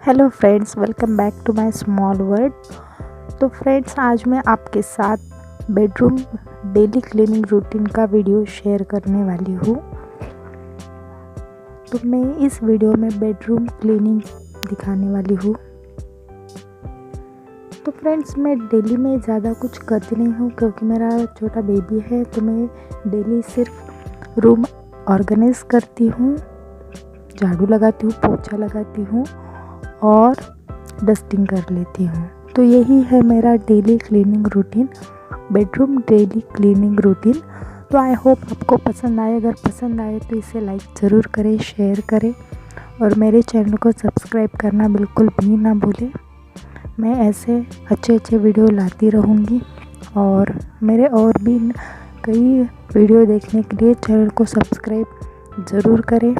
Hello friends, welcome back to my small world. तो friends, आज मैं आपके साथ बेडरूम डेली क्लीनिंग रूटीन का वीडियो शेयर करने वाली हूँ। तो मैं इस वीडियो में बेडरूम क्लीनिंग दिखाने वाली हूँ। तो फ्रेंड्स, मैं डेली में ज़्यादा कुछ करती नहीं हूँ क्योंकि मेरा छोटा बेबी है। तो मैं डेली सिर्फ रूम ऑर्गेनाइज करती हूँ, झाड़ू लगाती हूँ, पोछा लगाती हूँ और डस्टिंग कर लेती हूँ। तो यही है मेरा daily cleaning routine, bedroom daily cleaning routine. तो आई होप आपको पसंद आए। अगर पसंद आए तो इसे लाइक ज़रूर करें, शेयर करें और मेरे चैनल को सब्सक्राइब करना बिल्कुल भी ना भूलें। मैं ऐसे अच्छे वीडियो लाती रहूँगी और मेरे और भी कई वीडियो देखने के लिए चैनल को सब्सक्राइब ज़रूर करें।